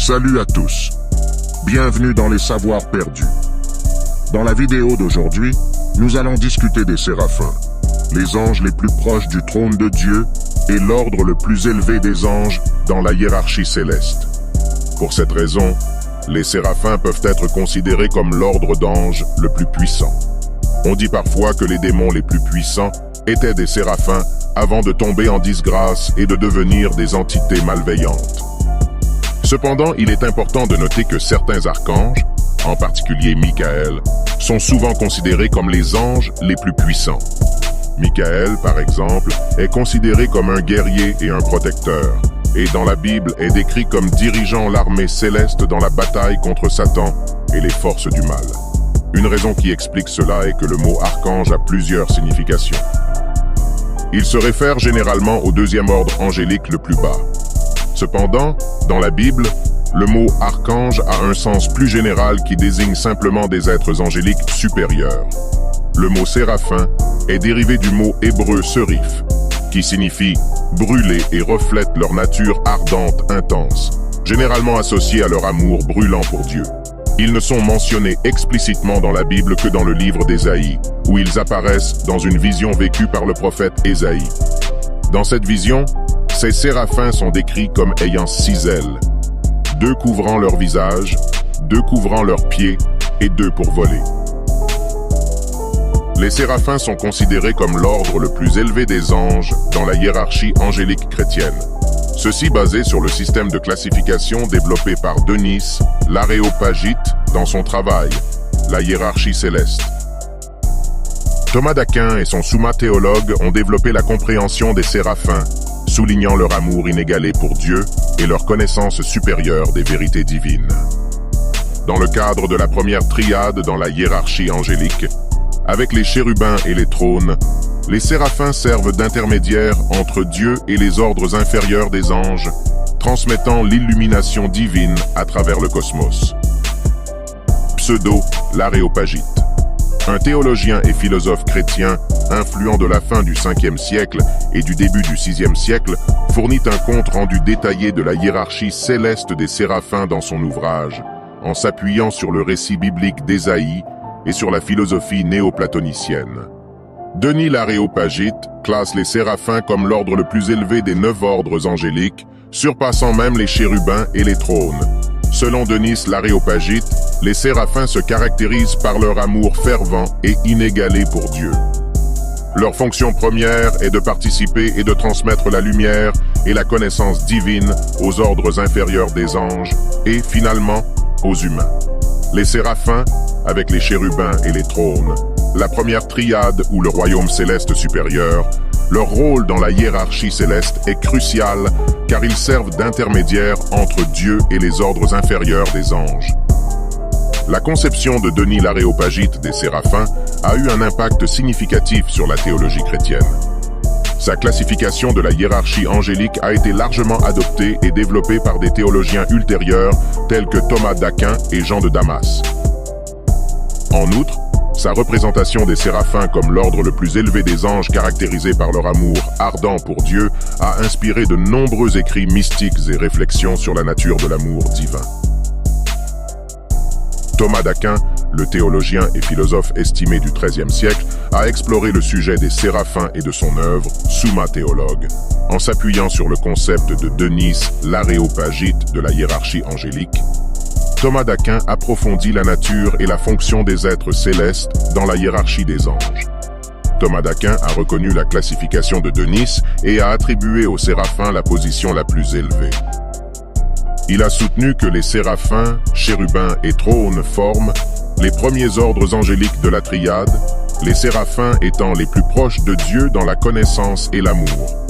Salut à tous. Bienvenue dans les savoirs perdus. Dans la vidéo d'aujourd'hui, nous allons discuter des séraphins, les anges les plus proches du trône de Dieu et l'ordre le plus élevé des anges dans la hiérarchie céleste. Pour cette raison, les séraphins peuvent être considérés comme l'ordre d'anges le plus puissant. On dit parfois que les démons les plus puissants étaient des séraphins avant de tomber en disgrâce et de devenir des entités malveillantes. Cependant, il est important de noter que certains archanges, en particulier Michael, sont souvent considérés comme les anges les plus puissants. Michael, par exemple, est considéré comme un guerrier et un protecteur, et dans la Bible est décrit comme dirigeant l'armée céleste dans la bataille contre Satan et les forces du mal. Une raison qui explique cela est que le mot archange a plusieurs significations. Il se réfère généralement au deuxième ordre angélique le plus bas. Cependant, dans la Bible, le mot archange a un sens plus général qui désigne simplement des êtres angéliques supérieurs. Le mot séraphin est dérivé du mot hébreu serif, qui signifie brûler et reflète leur nature ardente, intense, généralement associée à leur amour brûlant pour Dieu. Ils ne sont mentionnés explicitement dans la Bible que dans le livre d'Ésaïe, où ils apparaissent dans une vision vécue par le prophète Ésaïe. Dans cette vision, ces séraphins sont décrits comme ayant 6 ailes, 2 couvrant leur visage, 2 couvrant leurs pieds et 2 pour voler. Les séraphins sont considérés comme l'ordre le plus élevé des anges dans la hiérarchie angélique chrétienne. Ceci basé sur le système de classification développé par Denis l'Aréopagite dans son travail, La hiérarchie céleste. Thomas d'Aquin et son Summa Théologue ont développé la compréhension des séraphins, soulignant leur amour inégalé pour Dieu et leur connaissance supérieure des vérités divines. Dans le cadre de la première triade dans la hiérarchie angélique, avec les chérubins et les trônes, les séraphins servent d'intermédiaires entre Dieu et les ordres inférieurs des anges, transmettant l'illumination divine à travers le cosmos. Pseudo l'Aréopagite. Un théologien et philosophe chrétien, influent de la fin du 5e siècle et du début du 6e siècle, fournit un compte rendu détaillé de la hiérarchie céleste des séraphins dans son ouvrage, en s'appuyant sur le récit biblique d'Ésaïe et sur la philosophie néoplatonicienne. Denis l'Aréopagite classe les séraphins comme l'ordre le plus élevé des 9 ordres angéliques, surpassant même les chérubins et les trônes. Selon Denis l'Aréopagite, les séraphins se caractérisent par leur amour fervent et inégalé pour Dieu. Leur fonction première est de participer et de transmettre la lumière et la connaissance divine aux ordres inférieurs des anges et, finalement, aux humains. Les séraphins, avec les chérubins et les trônes, la première triade ou le royaume céleste supérieur, leur rôle dans la hiérarchie céleste est crucial car ils servent d'intermédiaires entre Dieu et les ordres inférieurs des anges. La conception de Denis l'Aréopagite des séraphins a eu un impact significatif sur la théologie chrétienne. Sa classification de la hiérarchie angélique a été largement adoptée et développée par des théologiens ultérieurs tels que Thomas d'Aquin et Jean de Damas. En outre, sa représentation des séraphins comme l'ordre le plus élevé des anges caractérisé par leur amour ardent pour Dieu a inspiré de nombreux écrits mystiques et réflexions sur la nature de l'amour divin. Thomas d'Aquin, le théologien et philosophe estimé du XIIIe siècle, a exploré le sujet des séraphins et de son œuvre, Summa Théologue, en s'appuyant sur le concept de Denis l'Aréopagite de la hiérarchie angélique. Thomas d'Aquin approfondit la nature et la fonction des êtres célestes dans la hiérarchie des anges. Thomas d'Aquin a reconnu la classification de Denis et a attribué aux séraphins la position la plus élevée. Il a soutenu que les séraphins, chérubins et trônes forment les premiers ordres angéliques de la triade, les séraphins étant les plus proches de Dieu dans la connaissance et l'amour.